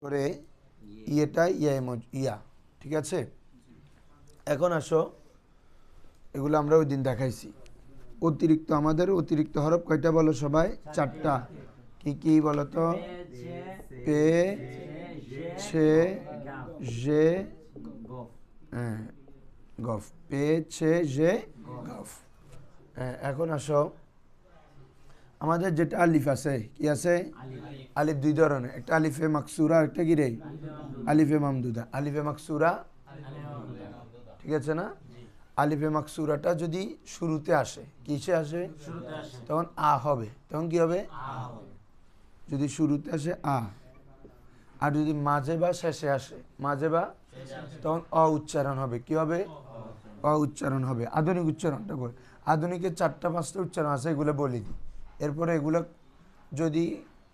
করে ইয়েটা ইয়া, ঠিক আছে। এখন আসো, এগুলো আমরা ওই দিন দেখাইছি। আমাদের অতিরিক্ত হরফ কয়টা বলো সবাই? 4টা। কি কি বলো তো? পে, ছে, জে, হ্যাঁ, গফ। পে, ছে, জে, গফ। এখন আসো, আমাদের যেটা আলিফ আছে, কি আছে? আলিফ দুই ধরনের, একটা আলিফে মাকসুরা, একটা কি রে? আলিফে মামদুদা। আলিফে মাকসুরা, ঠিক আছে না? আলিফে মাকসুরাটা যদি শুরুতে আসে, কিসে আসে? তখন আ হবে। তখন কি হবে? যদি শুরুতে আসে আ, আর যদি মাঝে বা শেষে আসে, মাঝে বা, তখন অ উচ্চারণ হবে। কি হবে? অ উচ্চারণ হবে। আধুনিক উচ্চারণটা বল। আধুনিকের 4টা-5টা উচ্চারণ আছে, এগুলো বলি দিই। এরপরে এগুলো যদি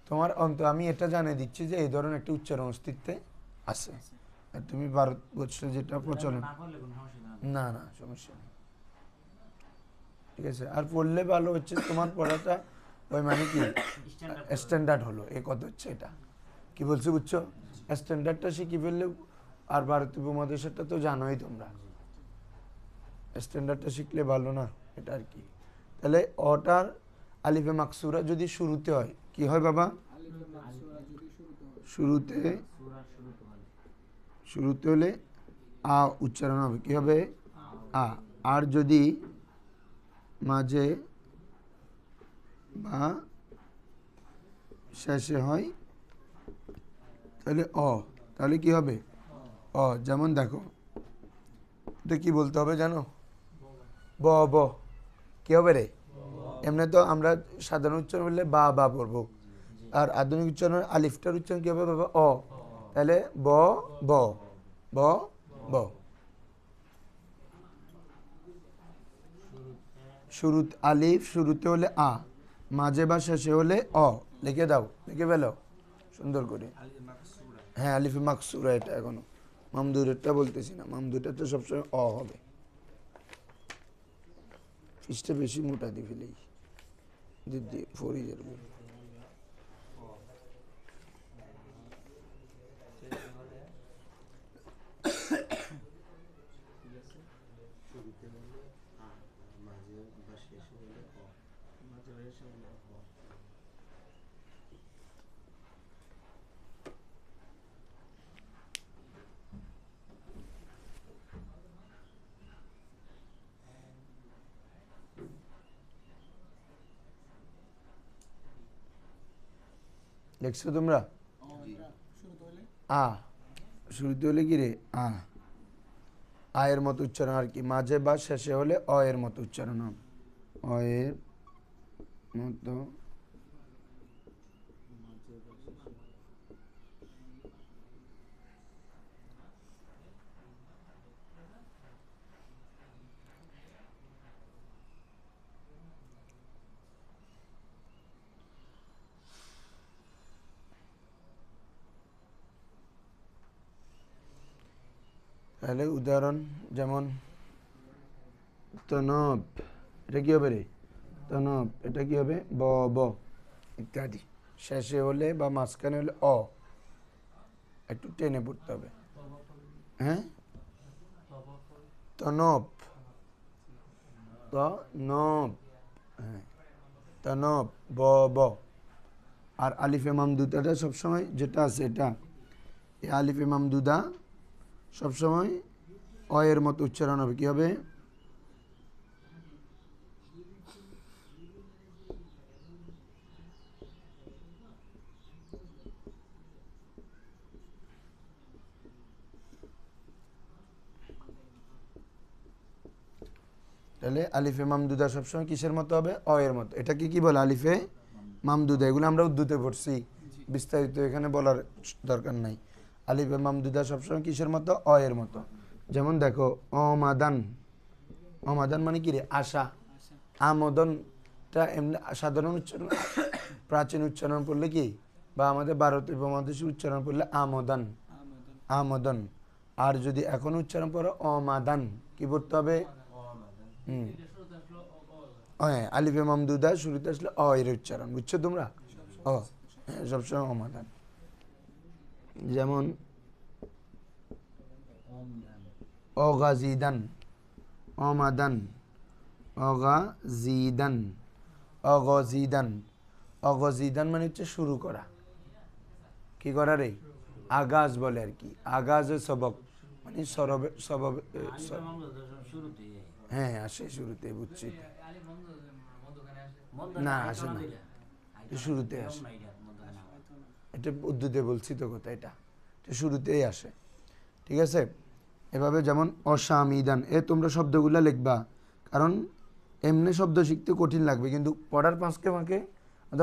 তোমার আমি এটা জানিয়ে দিচ্ছি যে এই ধরনের একটা উচ্চারণ অস্তিত্বে আছে। আর তুমি ভারতবর্ষে যেটা প্রচলন, না না সমস্যা নেই, ঠিক আছে। আর পড়লে ভালো হচ্ছে, তোমার পড়াটা ওই মানে কি স্ট্যান্ডার্ড হলো, এ কত হচ্ছে এটা, কি বলছো বুঝছো? স্ট্যান্ডার্ডটা শিখে ফেললে, আর ভারতীয় উপমহাদেশটা তো জানোই তোমরা, স্ট্যান্ডার্ডটা শিখলে ভালো না, এটা আর কি। তাহলে অটার আলিফে মাকসুরা যদি শুরুতে হয়, কি হয় বাবা? শুরুতে শুরুতে হলে আ উচ্চারণ হবে। কি হবে? আ। আর যদি মাঝে বা শেষে হয়, তাহলে অ। তাহলে কি হবে? অ। যেমন দেখো, এটা কি বলতে হবে জানো? ব ব। কি হবে রে? এমনি তো আমরা সাধারণ উচ্চারণ বললে বা বা পড়বো, আর আধুনিক উচ্চারণ আলিফটার উচ্চারণ কি হবে বাবা? অ। তাহলে ব ব ব ব। শুরু আলিফ শুরুতে হলে আ, মাঝে বা শেষে হলে অ। লিখে দাও, লিখে ফেলো সুন্দর করে। হ্যাঁ, আলিফে মাকসুরা এটা এখনো, মামদুরেরটা বলতেছি না, মামদুরেরটা সবসময় অ হবে। ফিসটা বেশি মোটা দিয়ে ফেলেই দিদি ফরিজের বই। দেখছো তোমরা? আ শুরুতে হলে কি রে? আ। আয়ের মতো উচ্চারণ আর কি, মাঝে বা শেষে হলে অ এর মতো উচ্চারণ হবে। অ এর মতো। তাহলে উদাহরণ যেমন তনব, এটা কি হবে রে? তনব, এটা কি হবে? ব ব ইত্যাদি। শেষে হলে বা মাঝখানে হলে অ, একটু টেনে পড়তে হবে। হ্যাঁ, তনব, তনব, হ্যাঁ, তনব, ব ব। আর আলিফে মামদুদাটা সবসময় যেটা আছে এটা, এই আলিফে মামদুদা সবসময় অ এর মতো উচ্চারণ হবে। কি হবে? তাহলে আলিফে মামদুদা সবসময় কিসের মতো হবে? অ এর মতো। এটাকে কি বলে? আলিফে মামদুদা। এগুলো আমরা উর্দুতে পড়ছি, বিস্তারিত এখানে বলার দরকার নাই। আলিফে মামদুদা সবসময় কিসের মতো? অ এর মতো। যেমন দেখো, অমাদান। অমাদান মানে কি রে? আশা। আমদনটা এমনি সাধারণ উচ্চারণ, প্রাচীন উচ্চারণ পড়লে কি, বা আমাদের ভারতীয় উপমহাদেশের উচ্চারণ পড়লে আমদান, আমদন। আর যদি এখন উচ্চারণ পড়ো অমাদান, কি পড়তে হবে? হুম, হ্যাঁ, আলিফে মামদুদা শুরুতে আসলে অ এর উচ্চারণ, বুঝছো তোমরা? অ, হ্যাঁ, সবসময় অমাদান। যেমন অগাজিদান, অমাদান, অগাজিদান, অগজিদান। অগজিদান মানে হচ্ছে শুরু করা, কি করা রে, আগাজ বলে আর কি, আগাজে সবক মানে সরবে সবব, হ্যাঁ আসে শুরুতে, বুঝছি। না আসে না, শুরুতে আসে, এটা উর্দুতে বলছি তো কথা, এটা শুরুতেই আসে, ঠিক আছে। এভাবে যেমন অসামিদান, তোমরা শব্দগুলো লিখবা, কারণ এমনি শব্দ শিখতে কঠিন লাগবে, কিন্তু পড়ার পাঁচকে ফাঁকে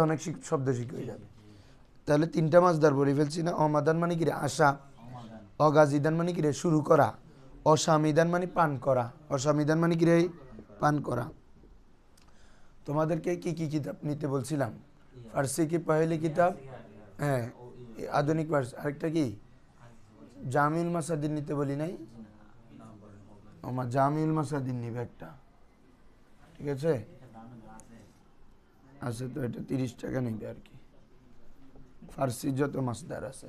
অনেক শব্দ শিখে হয়ে যাবে। তাহলে 3টা মাসদার বলে ফেলছি না। অমাদান মানে কি রে, আশা। অগাজিদান মানে কি রে, শুরু করা। অসামিদান মানে পান করা। অসামিদান মানে কি রে, পান করা। তোমাদেরকে কি কি কিতাব নিতে বলছিলাম? ফার্সি কি পহেলি কিতাব, হ্যাঁ আধুনিক ফার্সি, আরেকটা কি জামিউল মাসাদির নিতে বলি নাই? আমার জামিউল মাসাদির নিবে একটা, ঠিক আছে। আছে তো, এটা 30 টাকা নিবে আর কি। ফার্সি যত মাসদার আছে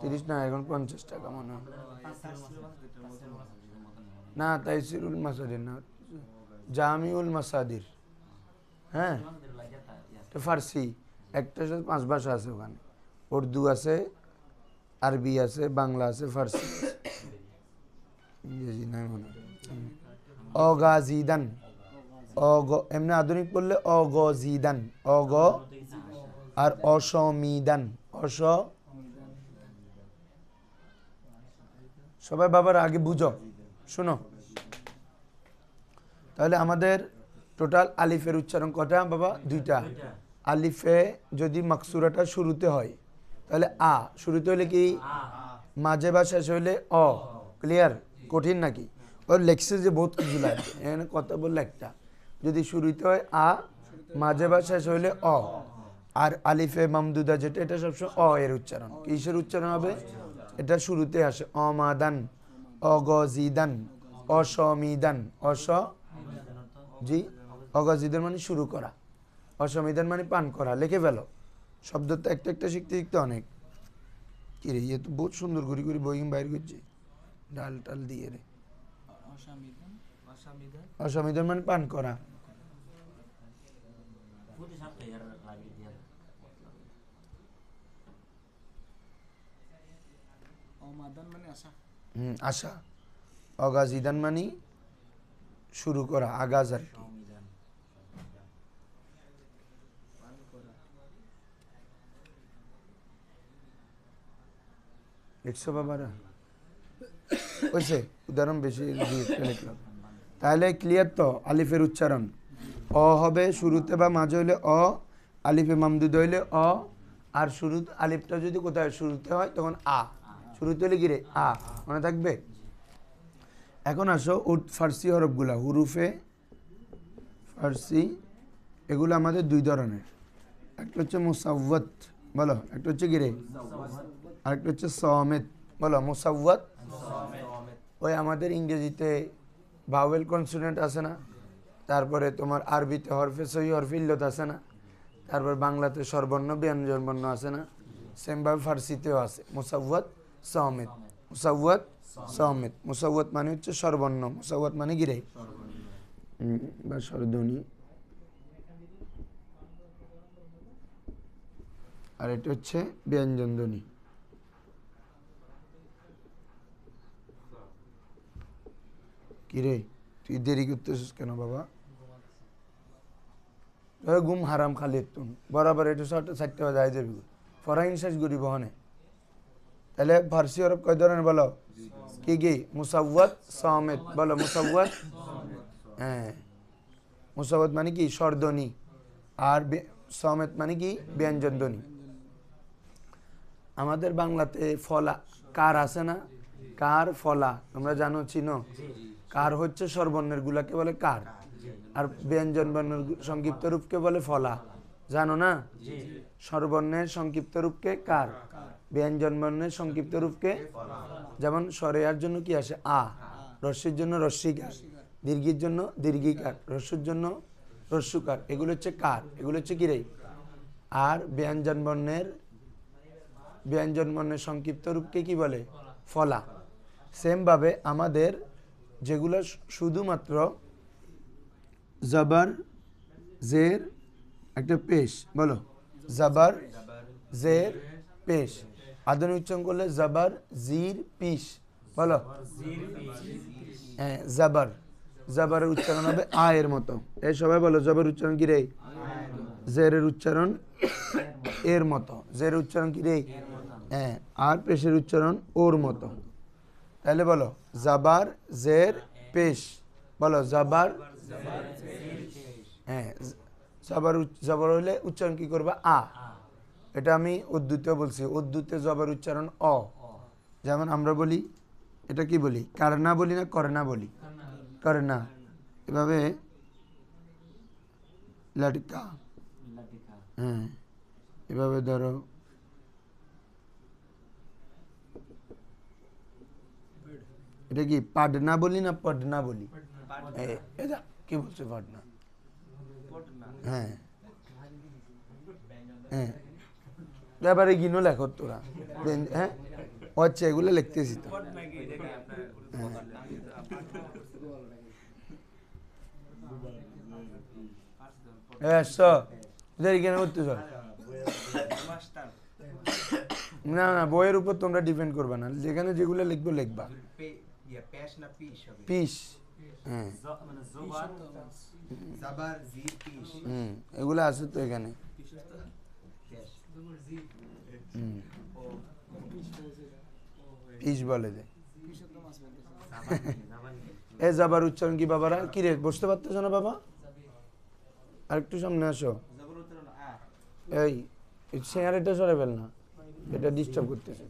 30 না, এখন 50 টাকা মনে হয়। না তাইসিরুল মাসাদির না, জামিউল মাসাদির। হ্যাঁ তো ফার্সি একটার সাথে 5 ভাষা আছে, ওখানে উর্দু আছে, আরবি আছে, বাংলা আছে, ফার্সি আছে, ইংরেজি নাই মনে হয়। অগাজিদান, এমনি আধুনিক বললে অগজিদান, অগ আর অসমিদান, সবাই বাবার আগে বুঝো, শোনো। তাহলে আমাদের টোটাল আলিফের উচ্চারণ কটা বাবা? 2টা। আলিফে যদি মাকসুরাটা শুরুতে হয় তাহলে আ, শুরুতে হলে কি মাঝে বা শেষ হইলে অ। ক্লিয়ার? কঠিন নাকি? ওর লেখছে যে বহুত কিছু লাগবে, এখানে কথা বললে একটা, যদি শুরুতে হয় আ, মাঝে বা শেষ হইলে অ। আর আলিফে মামদুদা যেটা, এটা সবসময় অ এর উচ্চারণ। কিসের উচ্চারণ হবে? এটা শুরুতে আসে। অমাদান, অগজিদান, অসমিদান, জি অগজিদান মানে শুরু করা, অসমিদান মানে পান করা। লিখে ফেলো, শব্দ তো একটা একটা শিখতে শিখতে অনেক। কি রে, ইয়ে তো বহুত সুন্দর ঘুরি ঘুরি বই বাইর করছে, ডাল টাল দিয়ে রে। অসমিদান মানে পান করা। আশা। অগাজিদান মানে শুরু করা, আগাজ আর কি। লিখছো বাবারা? হয়েছে, উদাহরণ বেশি লিখলাম। তাহলে ক্লিয়ার তো? আলিফের উচ্চারণ অ হবে শুরুতে বা মাঝে হইলে অ, আলিফে মামদুদ হইলে অ, আর শুরু আলিফটা যদি কোথায় শুরুতে হয় তখন আ। শুরুতে হলে কি রে, আ। মনে থাকবে? এখন আসো ফার্সি হরফগুলা, হুরুফে ফার্সি, এগুলো আমাদের 2 ধরনের। একটা হচ্ছে মুসাওয়াত, বলো একটা হচ্ছে কি রে, আরেকটা হচ্ছে সমেত। বলো মুসাওয়াত। ওই আমাদের ইংরেজিতে ভাওয়েল কনসোনেন্ট আছে না, তারপরে তোমার আরবিতে হরফে সহি হরফে ইল্লত আছে না, তারপর বাংলাতে স্বরবর্ণ ব্যঞ্জন বর্ণ আছে না, সেমভাবে ফার্সিতেও আছে মুসাওয়াত সমেত। মুসাওয়াত সমেত। মুসাওয়াত মানে হচ্ছে স্বরবর্ণ, মুসাওয়াত মানে কি রে, বা স্বরধ্বনি, আর এটা হচ্ছে ব্যঞ্জন ধ্বনি। কিরে তুই দেরি করতেছিস কেন বাবা? ঘুম হারাম খালি তুন বরাবর, একটু 4টা বাজায় যাবি, ফরাইন শেষ করি বহনে। তাহলে ফার্সি হরফ কয় ধরনের বলো? কি কি? মুসাওয়াত সমেত। বলো মুসাওয়াত। হ্যাঁ, মুসাওয়াত মানে কি স্বরধ্বনি, আর সমেত মানে কি ব্যঞ্জন ধ্বনি। আমাদের বাংলাতে ফলা কার আছে না, কার ফলা তোমরা জানো, চিনো? কার হচ্ছে স্বরবর্ণের গুলাকে বলে কার, আর ব্যঞ্জন বর্ণের সংক্ষিপ্ত রূপকে বলে ফলা। জানো না? স্বরবর্ণের সংক্ষিপ্ত রূপকে কার, ব্যঞ্জন বর্ণের সংক্ষিপ্ত রূপকে, যেমন সরেয়ার জন্য কি আসে আ, রস্যির জন্য রস্যিকার, দীর্ঘির জন্য দীর্ঘিকার, রস্যুর জন্য রস্যুকার। এগুলো হচ্ছে কার, এগুলো হচ্ছে কি রে। আর ব্যঞ্জন বর্ণের ব্যঞ্জন বর্ণের সংক্ষিপ্ত রূপকে কি বলে? ফলা। সেম ভাবে আমাদের যেগুলো শুধুমাত্র জবর জের একটা পেশ, বলো জবর জের পেশ। আধুনিক উচ্চারণ করলে জবর জির পিশ, বলো হ্যাঁ জবর। জবরের উচ্চারণ হবে আ এর মতো। এই সবাই বলো জবর উচ্চারণ কি রে? জেরের উচ্চারণ এর মতো। জের উচ্চারণ কি রে? হ্যাঁ। আর পেশের উচ্চারণ ওর মতো। তাহলে বলো জবর জের পেশ, বলো জবর। হ্যাঁ জবর হলে উচ্চারণ কি করবা? আ। এটা আমি উর্দুতে বলছি, উর্দুতে জবর উচ্চারণ অ। যেমন আমরা বলি, এটা কি বলি? কারনা বলি না করনা বলি? করনা। এভাবে লটকা, হ্যাঁ এভাবে ধরো, এটা কি পাডনা বলি না পডনা বলি? এটা কি বলছে? পাডনা। হ্যাঁ হ্যাঁ ব্যাপারে গিনো লেখো তোরা। হ্যাঁ আচ্ছা এগুলো লিখতেছি তো। না না বইয়ের উপর তোমরা ডিপেন্ড করবা না, যেখানে যেগুলো লিখবো লিখবা। পিস, হ্যাঁ এগুলো আছে তো এখানে। পিস বলে যে এ যাবার উচ্চারণ কি বাবারা? কি রে বসতে পারতেছ না বাবা? আর একটু সামনে আসো। এই শেয়ার এটা সরে ফেল না, এটা ডিস্টার্ব করতেছে।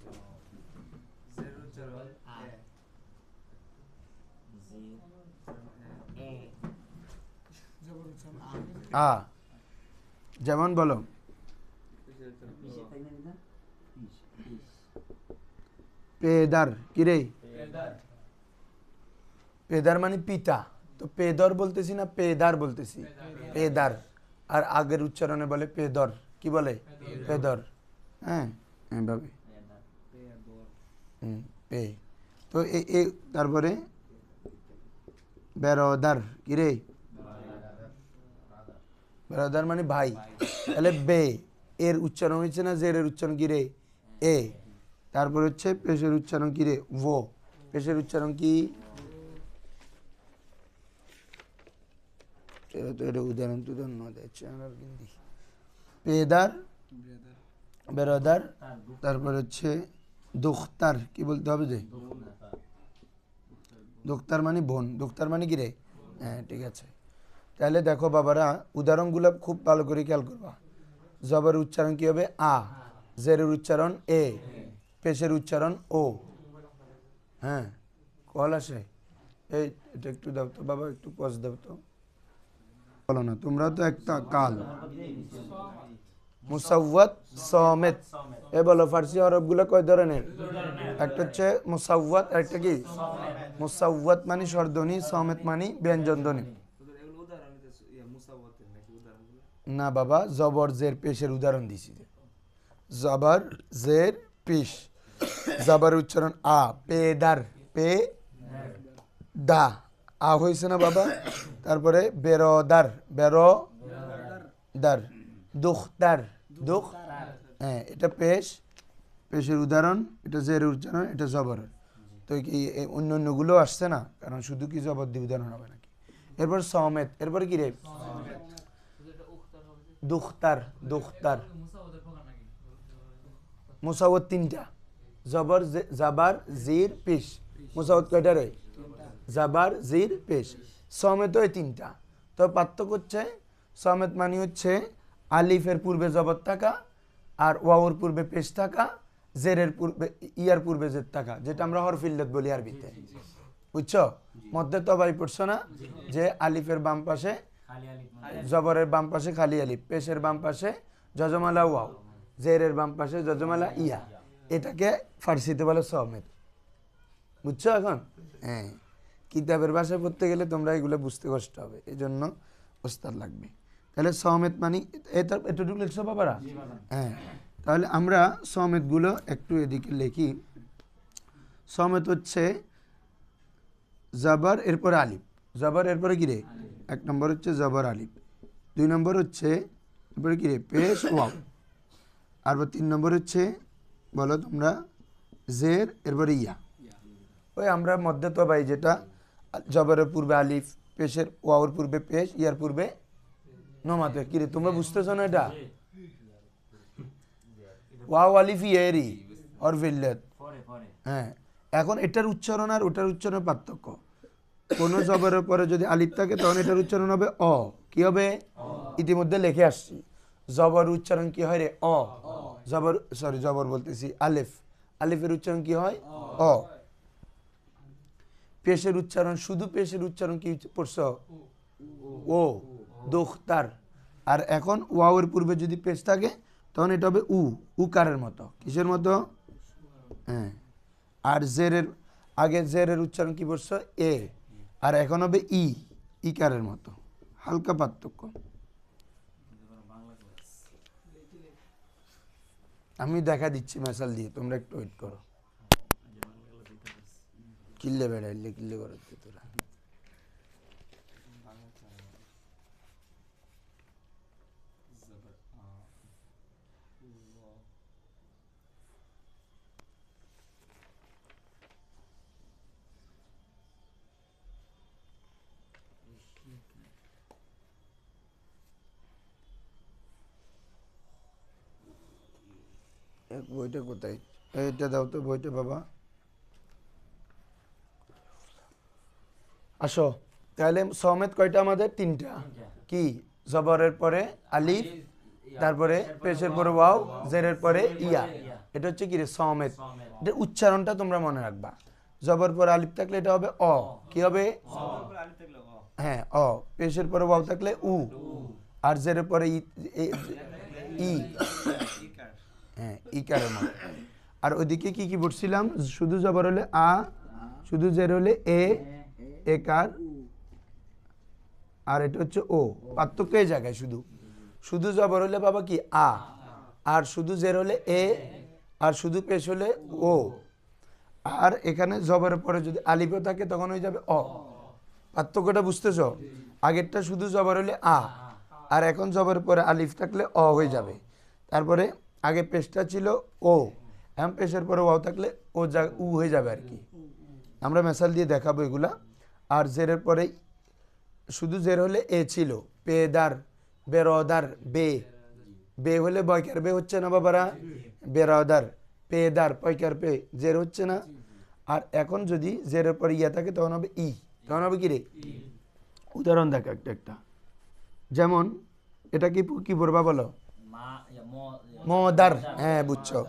আ যেমন বলো পেদার, কি রে? পেদার মানে পিতা, তো পেদর বলতেছি না পেদার বলতেছি? পেদার। আর আগের উচ্চারণে বলে পেদর, কি বলে? পেদর। হ্যাঁ এইভাবে পে। তো তারপরে বেরোদার, কি রে? বেরোদার মানে ভাই। তাহলে বে এর উচ্চারণ হয়েছে না জেরের উচ্চারণ কি রে? এ। তারপর হচ্ছে পেশের উচ্চারণ কি রে? ও। পেশের উচ্চারণ কি? উদাহরণ টুদাহরণ পেদার, বেরোদার, তারপর হচ্ছে দুখতার, কি বলতে হবে যে? দুখতার মানে বোন, দুখতার মানে কি রে? হ্যাঁ ঠিক আছে। তাহলে দেখো বাবারা উদাহরণগুলো খুব ভালো করে খেয়াল করবা। জবরের উচ্চারণ কি হবে? আ। জেরের উচ্চারণ এ। পেশের উচ্চারণ ও। হ্যাঁ কল আসে, এই এটা একটু দাও তো বাবা, একটু পজ দাও তো। বলো না তোমরা তো একটা কাল। মুসাওয়াত সমেত। এ বলো ফার্সি হরফগুলো কয় ধরনের? একটা হচ্ছে মুসাওয়াত, একটা কি? মুসাওয়াত মানে স্বরধ্বনি, সমেত মানে ব্যঞ্জন ধ্বনি। না বাবা জবর জের পেশের উদাহরণ দিছি। জবর জের পেশ। জবর উচ্চারণ আ, পেদার, পে দা, আ হয়েছে না বাবা? তারপরে বেরোদার, বেরোদার, দুখতার, দুখ, হ্যাঁ এটা পেশ, পেশের উদাহরণ, এটা জের উচ্চারণ, এটা জবর। তো কি অন্য অন্যগুলো আসছে না? কারণ শুধু কি জবর দিয়ে উদাহরণ হবে নাকি? এরপর সমেত, এরপর কি রে? দুখতার, দুখতার। মুসাওয়াত তিনটা, জবর জাবার জির পেশ। মুসাওয়াত কয়টা রে? জাবার জির পেশ। সমেত ওই তিনটা। তো পার্থক্য হচ্ছে সমেত মানে হচ্ছে আলিফের পূর্বে জবর থাকা, আর ওয়াওর পূর্বে পেশ থাকা, জেরের পূর্বে ইয়ার পূর্বে জের থাকা, যেটা আমরা হরফিল্লত বলি আরবিতে। বুঝছো? মধ্যে তবাই পড়ছো না যে আলিফের বাম পাশে, জবরের বাম পাশে খালি আলিফ, পেশের বাম পাশে যজমালা ওয়াও, জেরের বাম পাশে যজমালা ইয়া। এটাকে ফার্সিতে বলে সমেত। বুঝছো এখন? হ্যাঁ কিতাবের ভাষায় পড়তে গেলে তোমরা এগুলো বুঝতে কষ্ট হবে, এই জন্য ওস্তাদ লাগবে। তাহলে সমেত মানে এতটুকু লিখছো বাবারা? হ্যাঁ তাহলে আমরা সমেতগুলো একটু এদিকে লিখি। সমেত হচ্ছে জবর এরপরে আলিফ, জবর এরপরে কি রে? 1 নম্বর হচ্ছে জবর আলিফ, 2 নম্বর হচ্ছে এরপরে কি রে? পেশ ওয়াও, আর 3 নম্বর হচ্ছে বলো তোমরা জের এরপরে ইয়া। ওই আমরা মধ্যে তো ভাই যেটা জবরের পূর্বে আলিফ, পেশের ওয়াওর পূর্বে পেশ, ইয়ার পূর্বে নমাতে কি রে? তোমরা বুঝতেছো না এটা? ওয়াও আলিফ ইয়ারি আর ভিল্লাত। হ্যাঁ, এখন এটার উচ্চারণ আর ওটার উচ্চারণের পার্থক্য। কোন জবরের পরে যদি আলিফ থাকে তখন এটার উচ্চারণ হবে অ। কি হবে? ইতিমধ্যে লিখে আসছি, জবর উচ্চারণ কি হয় রে? অ। জবর সরি জবর বলতেছি আলিফ, আলিফের উচ্চারণ কি হয়? অ। পেশের উচ্চারণ, শুধু পেশের উচ্চারণ কি পড়ছো? ও, দোখতার। আর এখন ওয়াওয়ের পূর্বে যদি পেশ থাকে তখন এটা হবে উ, উকারের মতো। কিসের মতো? হ্যাঁ। আর জেরের আগে জেরের উচ্চারণ কি পড়ছো? এ, আর এখন হবে ই, ইকারের মতো। হালকা পার্থক্য। আমি দেখা দিচ্ছি মেসাল দিয়ে, তোমরা একটু ওয়েট করো। কিল্লে বেড়াইলে কিল্লে করো তোরা। বইটা কোথায়? এটা দাও তো বইটা বাবা। আসো, তাহলে সমেত কয়টা আমাদের? 3টা। কি? জবরের পরে আলিফ, তারপরে পেশের পরে ওয়াও, জেরের পরে ইয়া। এটা হচ্ছে কি রে? সমেত। এটা উচ্চারণটা তোমরা মনে রাখবা। জবর পরে আলিফ থাকলে এটা হবে অ। কি হবে? হ্যাঁ, অ। পেশের পরে ওয়াও থাকলে উ, আর জেরের পরে ই, হ্যাঁ, ইকারের মতো। আর ওইদিকে কি কি পড়ছিলাম? শুধু জবর হলে আ, শুধু জের হলে এ, একার, আর এটা হচ্ছে ও। পার্থক্য এই জায়গায় শুধু, শুধু জবর হলে বাবা কি? আ, আর শুধু জের হলে এ, আর শুধু পেশ হলে ও। আর এখানে জবরের পরে যদি আলিফও থাকে তখন হয়ে যাবে অ। পার্থক্যটা বুঝতেছ? আগেরটা শুধু জবর হলে আ, আর এখন জবরের পরে আলিফ থাকলে অ হয়ে যাবে। তারপরে আগে পেশটা ছিল ও, এখন পেশের পরে ওয়াও থাকলে ও উ হয়ে যাবে আর কি। আমরা মেসাল দিয়ে দেখাবো এগুলা। আর জেরের পরে শুধু জের হলে এ ছিল, পেদার, বেরদার, বে, বে হলে বয়কার বে হচ্ছে না বাবারা? বেরদার, পেদার, পয়কার পে, জের হচ্ছে না? আর এখন যদি জেরের পরে ইয়া থাকে তখন হবে ই, তখন হবে কি রে? উদাহরণ দেখো একটা একটা। যেমন এটা কি কি পড়বা বলো? মদার। হ্যাঁ, বুঝছো।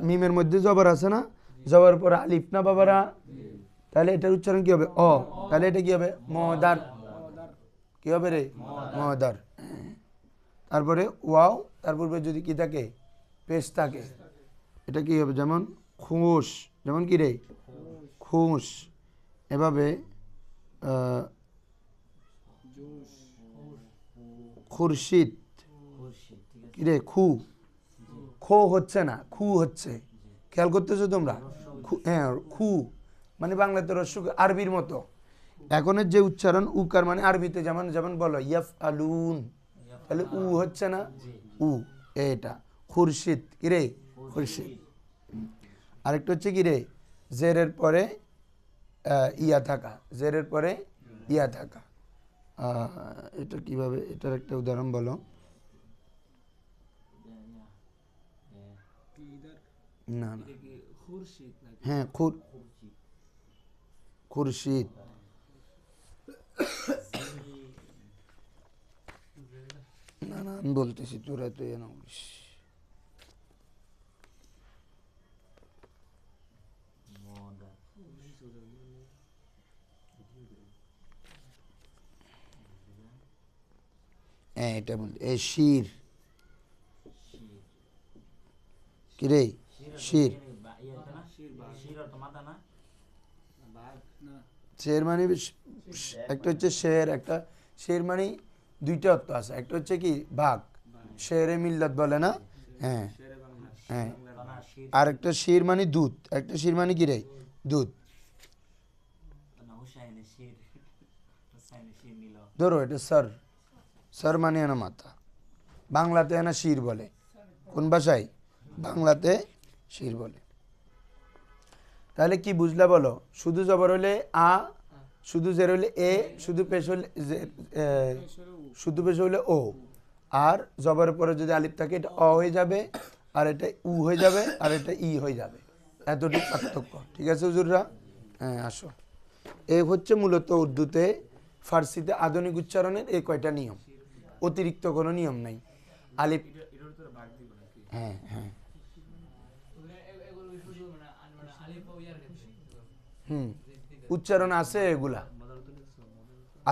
মিমের মধ্যে জবর আছে না? জবর পরে আলিফ না বাবারা? তাহলে এটার উচ্চারণ কি হবে? অ। তাহলে এটা কি হবে? মদার। কি হবে রে? মদার। তারপরে ওয়াও, তারপরে যদি কি থাকে? পেশ থাকে, এটা কি হবে? যেমন খুশ, যেমন কি রে? খুশ। এভাবে খুরশিদ, কি রে? খু, খো হচ্ছে না, খু হচ্ছে। খেয়াল করতেছো তোমরা? হ্যাঁ, খু মানে বাংলাতে রস্য, আরবির মতো। এখনের যে উচ্চারণ উকার মানে আরবিতে যেমন যেমন বলো ইয়াফ আলুন, তাহলে উ হচ্ছে না? উ, এটা খুরশিদ। কি রে? খুরশিদ। আরেকটা হচ্ছে কি রে? জেরের পরে ইয়া থাকা, জেরের পরে ইয়া থাকা। এটা কিভাবে? এটার একটা উদাহরণ বলো। না না, হ্যাঁ, খুরশিদ। না না, আমি বলতেছি, তোরা তো এ না বলিস। হ্যাঁ, এটা বলতে এ শির। কি রে? শির। শের মানে একটা হচ্ছে শের, একটা শের মানে দুইটা অর্থ আছে। একটা হচ্ছে কি? বাঘ, শেরে মিল্লাত বলে না? হ্যাঁ হ্যাঁ আর একটা শির মানে দুধ, একটা শির মানে কি রে দুধ। ধরো এটা স্যার, স্যার মানে না মাথা, বাংলাতে না শির বলে, কোন ভাষায়? বাংলাতে শির বলে। তাহলে কি বুঝলা বলো? শুধু জবর হলে আ, শুধু জের হলে এ, শুধু পেশ হলে শুধু পেশ হলে ও, আর জবরের পরে যদি আলিফ থাকে এটা অ হয়ে যাবে, আর এটা উ হয়ে যাবে, আর এটা ই হয়ে যাবে। এতটুকু পার্থক্য, ঠিক আছে হুজুররা? হ্যাঁ আসো, এ হচ্ছে মূলত উর্দুতে, ফার্সিতে আধুনিক উচ্চারণের এই কয়টা নিয়ম, অতিরিক্ত কোনো নিয়ম নাই। আলিফ, হ্যাঁ হ্যাঁ উচ্চারণ আছে এগুলা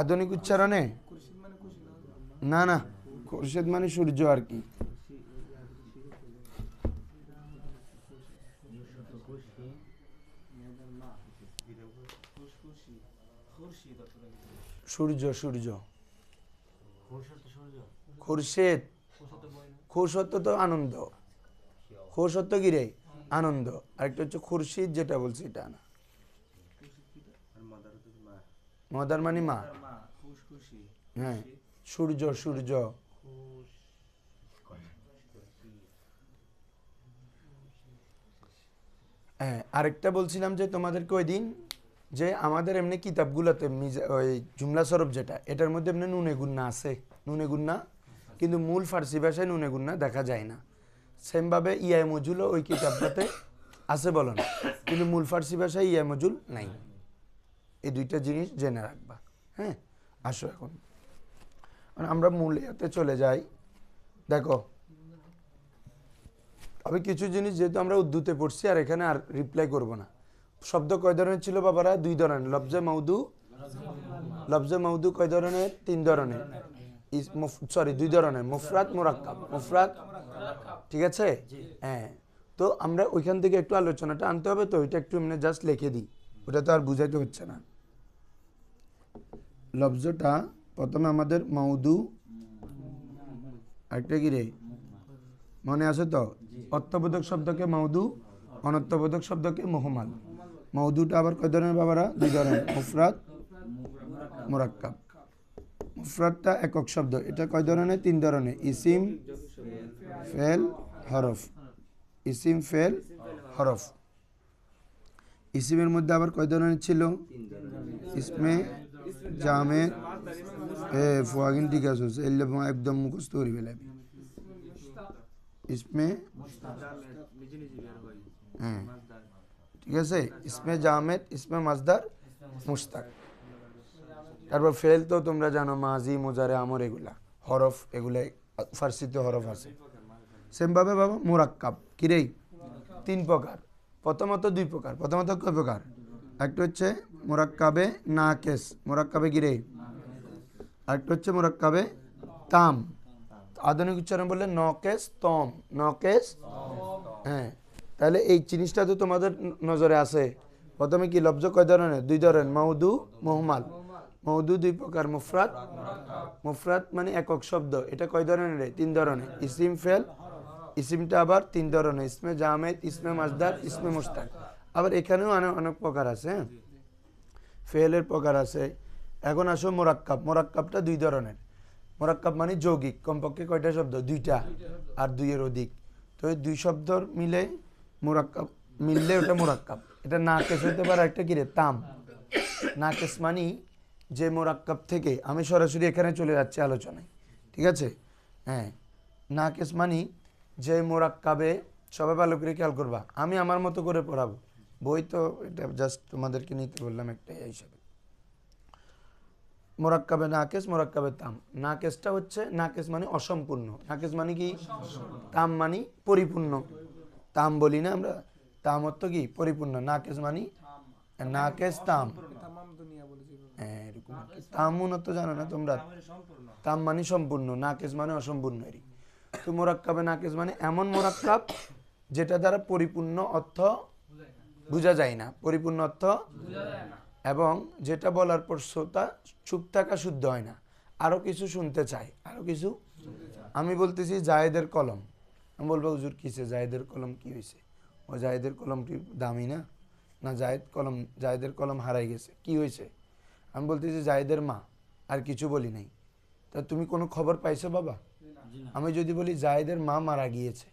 আধুনিক উচ্চারণে। না না, খুরশেদ মানে সূর্য আর কি। সূর্য, সূর্য, খুরশেদ, খুরশত্ব তো আনন্দ, খুরশত্ব কি রে? আনন্দ। আরেকটা হচ্ছে খুরশিদ, যেটা বলছি এটা না। মদার মানে মা, হ্যাঁ সূর্য, সূর্য। হ্যাঁ আরেকটা বলছিলাম যে তোমাদেরকে ওই দিন, যে আমাদের এমনি কিতাবগুলোতে ওই জুমলা সরফ যেটা, এটার মধ্যে এমনি নুনে গুন্না আছে, নুনে গুন্না, কিন্তু মূল ফার্সি ভাষায় নুনে গুন্না দেখা যায় না। সেমভাবে ইয়াই মজুলও ওই কিতাবটাতে আছে বলো না, কিন্তু মূল ফার্সি ভাষায় ইয়াই মজুল নাই। এই দুইটা জিনিস জেনে রাখবা। হ্যাঁ আসো এখন আমরা মূল ইয়াতে চলে যাই। দেখো আমি কিছু জিনিস যেহেতু আমরা উর্দুতে পড়ছি আর এখানে আর রিপ্লাই করব না। শব্দ কয় ধরনের ছিল বাবারা? দুই ধরনের, লফজে মাউদু। লফজে মাউদু কয় ধরনের? তিন ধরনের, সরি দুই ধরনের, মুফরাদ মুরাক্কাব। মুফরাদ, ঠিক আছে? হ্যাঁ, তো আমরা ওইখান থেকে একটু আলোচনাটা আনতে হবে, তো ওইটা একটু এমনি জাস্ট লিখে দিই, ওটা তো আর বুঝাইতে হচ্ছে না। লফজটা প্রথমে আমাদের মাউদু, একটা কি রে মনে আছে তো? অর্থবোধক শব্দকে মাউদু, অনর্থবোধক শব্দকে মুহমাল। মাউদুটা আবার কয় ধরনের বাবারা? দুই ধরনের, মুফরাদ মুরাক্কাব। মুফরাদটা একক শব্দ, এটা কয় ধরনের? তিন ধরনের, ইসিম, ফেল, হরফ। ইসিম, ফেল, হরফ। ইসিমের মধ্যে আবার কয় ধরনের ছিল? ইসমে জামেদ, ফুয়াগিন ঠিক আছে, একদম মুখস্থ করে ফেলাবি। ইসমে, হ্যাঁ ঠিক আছে, ইসমে জামেদ, ইসমে মাজদার, মুশতাক। তারপর ফেল তো তোমরা জানো, মাজি, মুজারে, আমর, এগুলা হরফ, এগুলা ফার্সিতে হরফ আছে। সেমভাবে বাবা মুরাক্কাব কিরে তিন প্রকার, প্রথমত দুই প্রকার। প্রথমত কয় প্রকার? একটা হচ্ছে মুরাক্কাবে নাকেস, মুরাক্কাবে কিরে, আরেকটা হচ্ছে মুরাক্কাবে তাম। আধুনিক উচ্চারণ বললে নকেস তম, নকেস। হ্যাঁ, তাহলে এই জিনিসটা তো তোমাদের নজরে আছে। প্রথমে কি লফজ কয় ধরনের? দুই ধরনের, মাউদু, মুহমাল। মাউদু দুই প্রকার, মুফরাদ। মুফরাদ মানে একক শব্দ, এটা কয় ধরনের? তিন ধরনের, ইসিম, ফেল। ইসিমটা আবার তিন ধরনের, ইসমে জামেদ, ইসমে মাজদার, ইসমে মুশতাক। আবার এখানেও অনেক প্রকার আছে, হ্যাঁ ফেলের প্রকার আছে। এখন আসো মোরাক্কাব। মোরাক্কাবটা দুই ধরনের। মোরাক্কাব মানে যৌগিক, কমপক্ষে কয়টা শব্দ? দুইটা, আর দুইয়ের অধিক। তো এই দুই শব্দ মিলে মোরাক্কাব, মিললে ওটা মোরাক্কাব। এটা নাকেস হইতে পারে, একটা কিরে তাম। নাকেস মানি যে মোরাক্কাব থেকে, আমি সরাসরি এখানে চলে যাচ্ছি আলোচনায়, ঠিক আছে? হ্যাঁ, নাকেস মানি যে মোরাক্কাবে, সবাই ভালো করে খেয়াল করবা, আমি আমার মতো করে পড়াবো, বই তো এটা জাস্ট তোমাদেরকে নিতে বললাম একটা হিসাবে। মোরাক্কাবে নাকেস, মোরাক্কাবে তাম। নাকেসটা হচ্ছে, নাকেস মানে অসম্পূর্ণ। নাকেস মানে কি? তাম মানে পরিপূর্ণ। তাম বলি না আমরা, তাম অর্থ কি? পরিপূর্ণ। নাকেস মানে নাকেস তাম, এরকম। তামুন তো জানো না তোমরা? তাম মানে সম্পূর্ণ, নাকেস মানে অসম্পূর্ণ। তো মোরাক্কাবে নাকেস মানে এমন মোরাক্কাব যেটা দ্বারা পরিপূর্ণ অর্থ বোঝা যায় না, পরিপূর্ণ অর্থ, এবং যেটা বলার পর শ্রোতা চুপ থাকা শুদ্ধ হয় না, আরো কিছু শুনতে চায়, আরো কিছু। আমি বলতেছি জায়েদের কলম, আমি বলবো হুজুর কিসে জায়েদের কলম কি হয়েছে? ও জায়েদের কলমটি দামি না, না জায়েদের কলম হারাই গেছে, কি হয়েছে? আমি বলতেছি জায়েদের মা, আর কিছু বলি নাই। তা তুমি কোনো খবর পাইছো বাবা? আমি যদি বলি জায়েদের মা মারা গিয়েছে,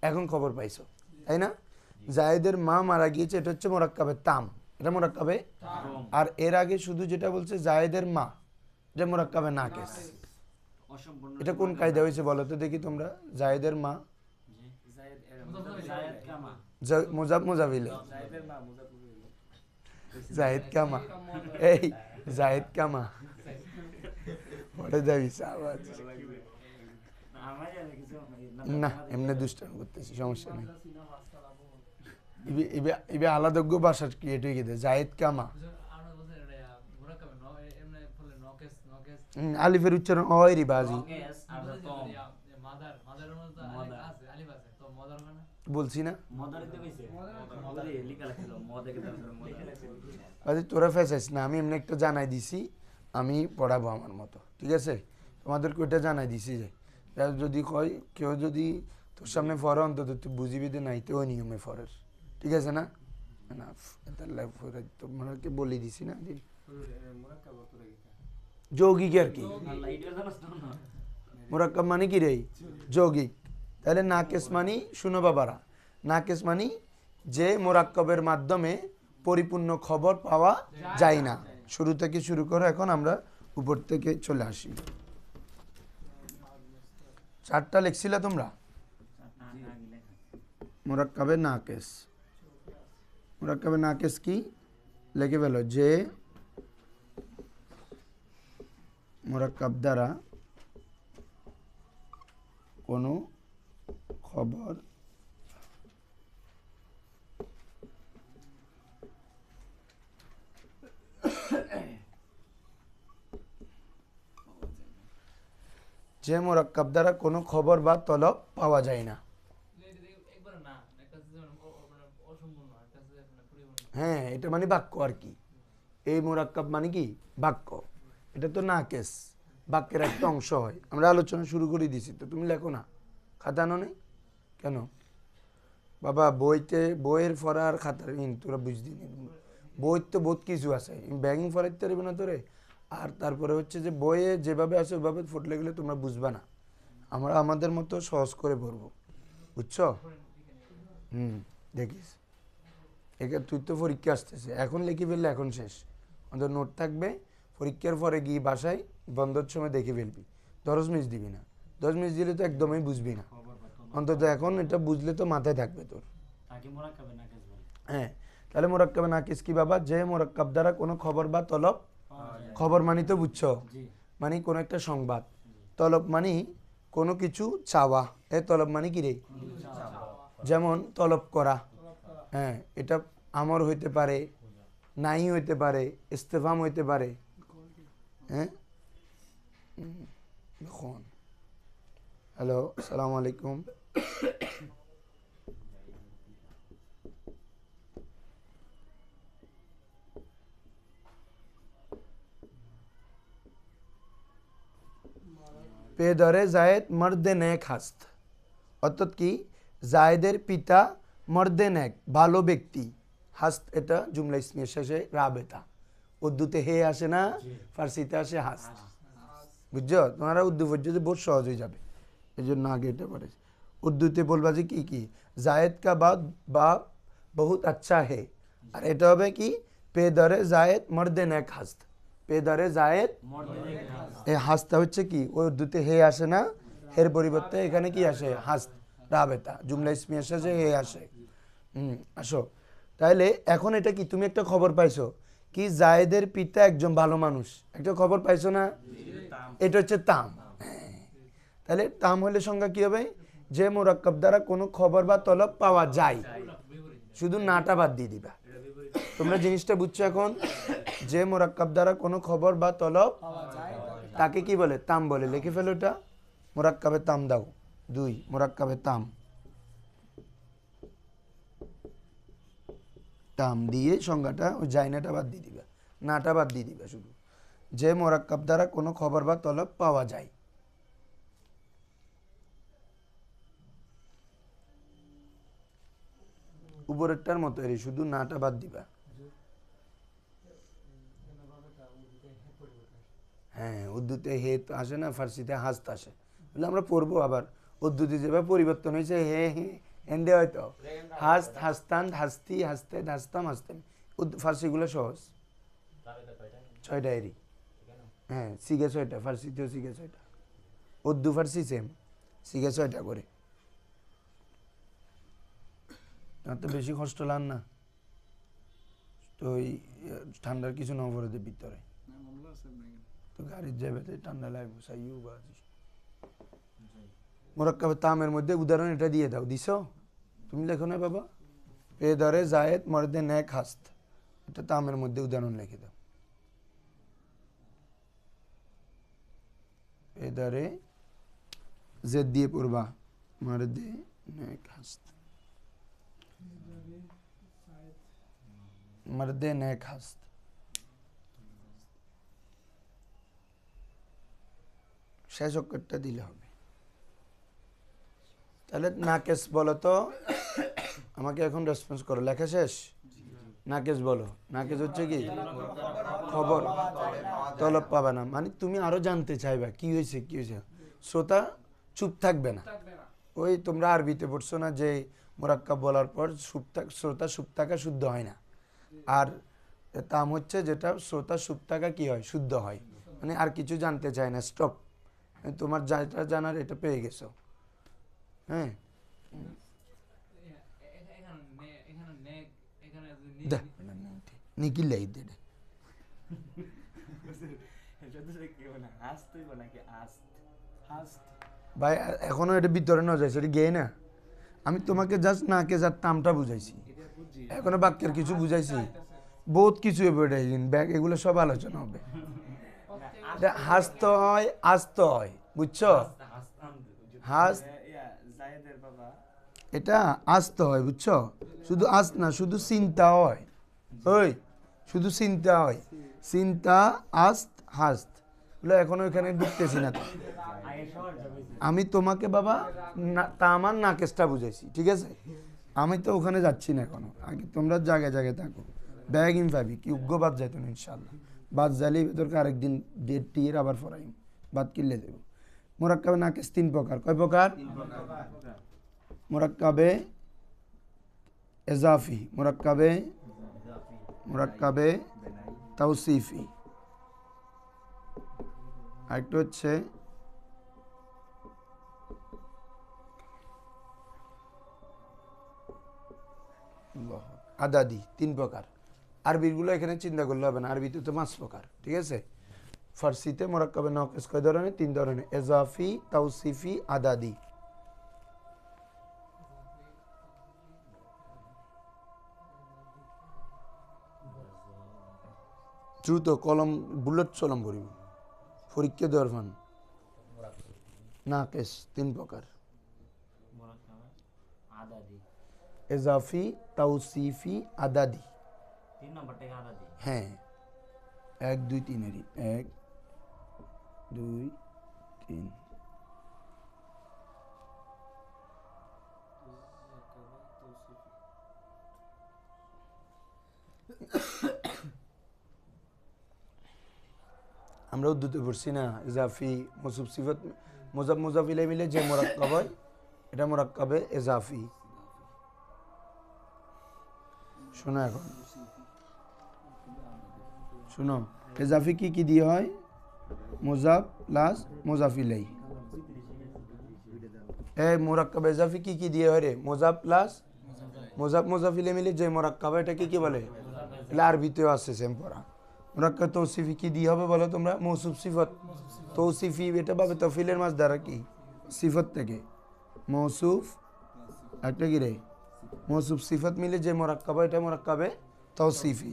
এখন খবর পাইছো, তাই না? জায়েদের মা মারা গিয়েছে, এটা হচ্ছে মোরাক্কাবে তাম, এটা মোরাক্কাবে। আর এর আগে শুধু যেটা বলছে জায়েদের মা, এটা মোরাক্কাবে নাকেস। এটা কোন কায়দা হয়েছে বলো তো দেখি তোমরা? জায়েদের মা মোজাবিলে জায়েদ কামা, এই জায়েদ কামা ওটা যাবি আওয়াজ না, এমনি দুষ্টামি করতেছি, সমস্যা নেই। ইবে আলাদা ভাষা ক্রিয়েট হয়ে গেছে, জায়েদ কামা। আলিফের উচ্চারণ হয় রে বাজি, বলছি না তোরা ফেসাইস না, আমি এমনি একটা জানাই দিছি, আমি পড়াবো আমার মতো, ঠিক আছে? তোমাদেরকে ওইটা জানাই দিছি যে যদি কয় কেউ যদি তোর সামনে ফরে অন্তত তুই বুঝিবি যে নাই তো ওই নিয়মে ফরের, ঠিক আছে না? তোমাকে বলে দিছি না যে যৌগিক আর কি, মোরাক্কাব মানে কি রে? যৌগিক। তাহলে নাকেস মানি, শুনো বাবারা, নাকেস মানি যে মোরাক্কাবের মাধ্যমে পরিপূর্ণ খবর পাওয়া যায় না। শুরু থেকে শুরু করো, এখন আমরা উপর থেকে চলে আসি। 4টা লিখছিলে তোমরা মোরাক্কাবে নাকেস। মোরাক্কাবে নাকেস কি লিখে ফেলো, যে মোরাক্কাব দ্বারা কোনো খবর যে মোরাক্কাব দ্বারা কোনো খবর বা তলব পাওয়া যায় না। হ্যাঁ, এটা মানে বাক্য আর কি। এই মোরাক্কাব মানে কি বাক্য, এটা তো নাকেস, বাক্যের একটা অংশ হয়। আমরা আলোচনা শুরু করে দিছি, তো তুমি লেখো না, খাতানো নেই কেন বাবা? বইয়ের ফরার খাতার তোরা বুঝদি নি, বই তো বহুত কিছু আছে, ব্যাঙ ফরাইতে পারবে না তোরে। আর তারপরে হচ্ছে যে বইয়ে যেভাবে আছে ওইভাবে ফুটলে গেলে তোমরা বুঝবা না, আমরা আমাদের মতো সহজ করে পড়বো, বুঝছো? দেখিস একে তুই তো পরীক্ষা আসতেছে, এখন লিখে ফেললে এখন শেষ, আমাদের নোট থাকবে, পরীক্ষার পরে গিয়ে বাসায় বন্ধর সময় দেখে ফেলবি, 10 মিনিট দিবি না, 10 মিনিট দিলে তো একদমই বুঝবি না, অন্তত এখন এটা বুঝলে তো মাথায় থাকবে তোর। হ্যাঁ, তাহলে মোরাক্কাবে নাকিস কি বাবা? যে মোরাক্কাব দ্বারা কোনো খবর বা তলব, খবর মানি তো বুঝছো, মানে কোনো একটা সংবাদ, তলব মানি কোনো কিছু চাওয়া, এ তলব মানে কি রে? যেমন তলব করা, হ্যাঁ, এটা আমর হইতে পারে, নাই হইতে পারে, ইস্তেফাম হইতে পারে। হ্যাঁ, দেখুন, হ্যালো, আসসালামু আলাইকুম। পেদরে জায়েদ মর্দে নেক হাস্ত, অর্থাৎ কি জায়েদের পিতা মর্দে নেক ভালো ব্যক্তি, হাস্ত এটা জুমলা ইসমিয়ের শেষে রাবেতা, উর্দুতে হে আসে না, ফার্সিতে আসে হাস্ত, বুঝছো? তোমারা উর্দু পর্যন্ত বহুত সহজ হয়ে যাবে, এই জন্য আগে এটা পড়ে। উর্দুতে বলবা যে কি কি জায়েদ কা বা বহুত আচ্ছা হে, আর এটা হবে কি পেদরে জায়েদ মর্দে নেক হাস্ত, পেদরে জায়েদ, এই হাসটা হচ্ছে কি ওই উর্দুতে হে আসে না, হের পরিবর্তে এখানে কি আসে? হাস্ত রাবেতা, জুমলা ইসমিয়া শেষে হে আসে। আসো, তাহলে এখন এটা কি তুমি একটা খবর পাইছো কি জায়েদের পিতা একজন ভালো মানুষ, একটা খবর পাইছো না? এটা হচ্ছে তাম। তাহলে তাম হলে সংজ্ঞা কি হবে? যে মোরাক্কাব দ্বারা কোনো খবর বা তলব পাওয়া যায়, শুধু নাটা বাদ দিয়ে দিবা। তোমরা জিনিসটা বুঝছো এখন? যে মোরাক্কাব দ্বারা কোনো খবর বা তলব তাকে কি বলে? তাম বলে। লিখে ফেলো এটা, মোরাক্কাবে তাম দাও, 2 মোরাক্কাবে তাম, তাম দিয়ে সংজ্ঞাটা ওই জাইনাটা বাদ দিয়ে দিবা, নাটা বাদ দিয়ে দিবা, শুধু যে মোরাক্কাব দ্বারা কোনো খবর বা তলব পাওয়া যায়। উপরেরটার মতো এরই, শুধু নাটা বাদ দিবা। হ্যাঁ, উর্দুতে হে তো আসে না, ফার্সিতে হাস্ত আসে, বলে আমরা পড়বো। আবার উর্দুতে যেভাবে পরিবর্তন হয়েছে হে হে এন্ডে হয়তো হাস্ত হাস্তান হাস্তি হাস্তে হাস্তাম হাস্তেম। ফার্সিগুলো সহজ, 6টা এরই। হ্যাঁ, শিখে 6টা, ফার্সিতেও শিখে 6টা, উর্দু ফার্সি সেম, শিখে 6টা করে। আর তো বেশি কষ্ট লান না তো, ওই ঠান্ডার কিছু না পড়ে ভিতরে তো গাড়ির যাবে ঠান্ডা লাগবে। সাইউ বাজি মোরাক্কাবে তামের মধ্যে উদাহরণ এটা দিয়ে দাও, দিছো তুমি? লেখো না বাবা, পেদারে জায়েদ মর্দে নেক হাস্ত, এটা তামের মধ্যে উদাহরণ লিখে দাও। পেদারে জেদ দিয়ে পড়বা, মর্দে নেক হাস্ত, মর্দে নেক হাস্ত। শেষ অক্ষরটা দিলে হবে। তাহলে নাকেস বলো তো, আমাকে এখন রেসপন্স করো। লেখা শেষ? নাকেস বলো। নাকেস হচ্ছে কি? খবর, তলব পাবে না, মানে তুমি আরো জানতে চাইবা কি হয়েছে কি হয়েছে। শ্রোতা চুপ থাকবে না। ওই তোমরা আরবিতে পড়ছো না যে মোরাক্কাব বলার পর শ্রোতা চুপ থাকা শুদ্ধ হয় না, আর তাম হচ্ছে যেটা শ্রোতা চুপ থাকা কি হয়, শুদ্ধ হয়, মানে আর কিছু জানতে চায় না, স্টপ। তোমার যেটা জানার এটা পেয়ে গেছো। হ্যাঁ, নিকিলাই দে ভাই, এখনো এটা ভিতরে ন যাইছে, এটা গেয়ে না। আমি তোমাকে জাস্ট নাকে যার তামটা বুঝাইছি, এখনো বাক্যের কিছু বুঝাইছি, বহুত কিছু ব্যাগ, এগুলো সব আলোচনা হবে। হাসতে হয়, আসতে হয়, বুঝছো? হাস এটা আসতে হয়, বুঝছো? শুধু আস না, শুধু চিন্তা হয়, ওই শুধু চিন্তা হয়, চিন্তা আস্ত হাস্ত, বলে এখনো এখানে ঢুকতেছি না। আমি তোমাকে বাবা তামার নাকেসটা বুঝাইছি, ঠিক আছে? আমি তো ওখানে যাচ্ছি না এখনো, আগে তোমরা জায়গায় জায়গায় থাকো। ব্যাগ ইন পাবি কি উগ্র বাদ যাইতো না ইনশাল্লাহ। বাদ জালি ভেতরকে আরেকদিন ডেট টিয়ের আবার ফরাইম, বাদ কিনলে দেবো। মোরাক্কাবে নাকেস 3 প্রকার। কয় প্রকার? মোরাক্কাবে এজাফি, মোরাক্কাবে তাওসিফি, আরেকটা হচ্ছে আদাদি। 3 প্রকার। আরবিগুলো এখানে চিন্তা করলে হবে না, আরবিতে তো 5 প্রকার, ঠিক আছে? ফার্সিতে মোরাক্কাবে নাকেস কয় ধরনের? 3 ধরনের, এজাফি, তাওসিফি, আদাদি। দ্রুত কলম বুলেট চলম করিব, পরীক্ষা দেওয়ার ফান। নাকেস 3 প্রকার, এজাফি, তাওসিফি, আদাদি। 3 নম্বরটাকে আদাদি। হ্যাঁ, 1 2 3 এরই 1 2 3। আমরা উর্দুতে পড়ছি না, ইজাফি মৌসুফ সিফত মুজাফ মুজাফিলে মিলে যে মোরাক্কাব হয় এটা মোরাক্কাবে এজাফি। শোনো এখন, শোনো, এজাফি কি কি দিয়ে হয়? মুজাফ প্লাস মুজাফিলাই। মোরাক্কাব এজাফি কি কি দিয়ে হয় রে? মুজাফ প্লাস মুজাফ মুজাফিলে মিলে যে মোরাক্কাব এটা কি বলে? এটা আরবিতেও আছে সেম পড়া। মোরাক্কাব তৌসিফি কি দিয়ে হবে বলো তোমরা? মৌসুফ সিফত। তৌসিফি এটা পাবে তফিলের মাছ দ্বারা কি সিফত থেকে মৌসুফ, একটা কি রে মৌসুফ সিফত মিলে যে মোরাক্কাব এটা মোরাক্কাবে তৌসিফি।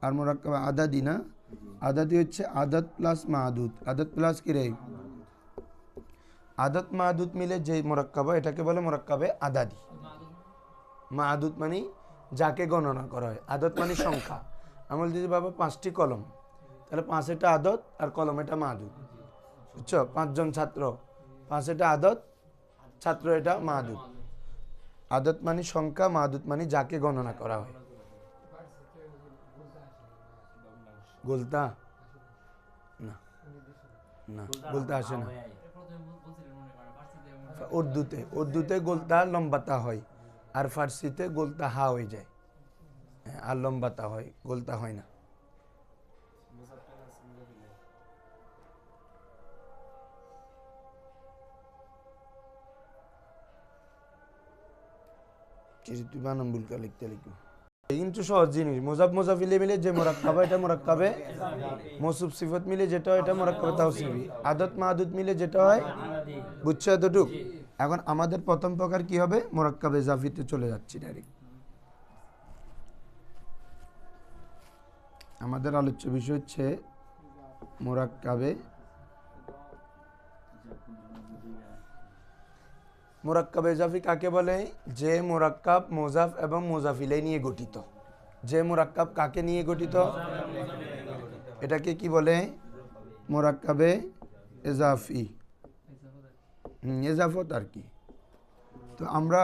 আর মোরাক্কাবে আদাদি না, আদাদি হচ্ছে আদাত প্লাস মাহাদুদ। আদাত প্লাস কি রে? আদাত মাহাদুদ মিলে যে মোরাক্কাব এটাকে বলে মোরাক্কাবে আদাদি। মাহাদুদ মানে যাকে গণনা করা হয়, আদত মানে সংখ্যা। আমি বলছি যে বাবা 5টি কলম, তাহলে 5 এটা আদত আর কলম এটা মাহাদুদ, বুঝছো? 5 জন ছাত্র, 5 এটা আদত, ছাত্র এটা মাহাদুদ। আদত মানে সংখ্যা, মাদুদ মানে যাকে গণনা করা হয়। গোলতা না, না গোলতা আসে না। উর্দুতে গোলতা লম্বাতা হয়, আর ফার্সিতে গোলতা হা হয়ে যায়। আর লম্বাতা হয়, গোলতা হয় না। তুই বানাম ভুলকা লিখতে লিখবো, কিন্তু সহজ জিনিস। মুজাফ মুজাফিলে মিলে যে মুরাক্কাবা, এটা মুরাক্কাবে মৌসুফ সিফত মিলে যেটা হয় এটা মুরাক্কাবে তাওসিফি। আদত মাদুদ মিলে যেটা হয়, বুঝছো এতটুক? এখন আমাদের প্রথম প্রকার কি হবে? মুরাক্কাবে ইজাফিতে চলে যাচ্ছি ডাইরেক্ট। আমাদের আলোচ্য বিষয় হচ্ছে মুরাক্কাবে। মুরাক্কাবে ইজাফি কাকে বলে? যে মুরাক্কাব মুজাফ এবং মুজাফিলে নিয়ে গঠিত। যে মুরাক্কাব কাকে নিয়ে গঠিত? এটাকে কি বলে? মুরাক্কাবে ইজাফি। ইজাফত আর কি। তো আমরা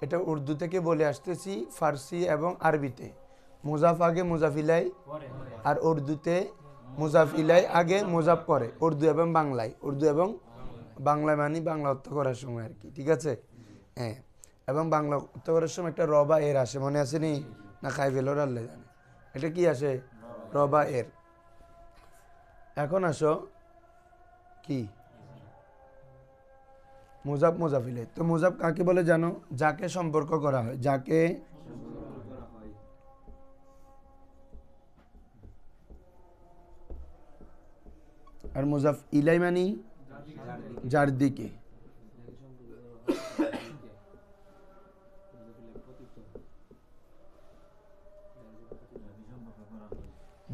এটা উর্দু থেকে বলে আসতেছি, ফার্সি এবং আরবিতে মুজাফ আগে মুজাফিলাই, আর উর্দুতে মুজাফিলাই আগে মুজাফ পরে। উর্দু এবং বাংলায়, উর্দু এবং বাংলায় মানে বাংলা অর্থ করার সময় আর কি, ঠিক আছে? হ্যাঁ, এবং বাংলা অর্থ করার সময় একটা রবা এর আসে, মনে আছে নি? না খাই ফেলোর আল্লাহ জানে। এটা কি আসে? রবা এর। এখন আসো কি মুজাফ মুজাফিলে। তো মুজাফ কাকে বলে জানো? যাকে সম্পর্ক করা হয়, যাকে আর মুজাফ ইলাই মানি যার দিকে।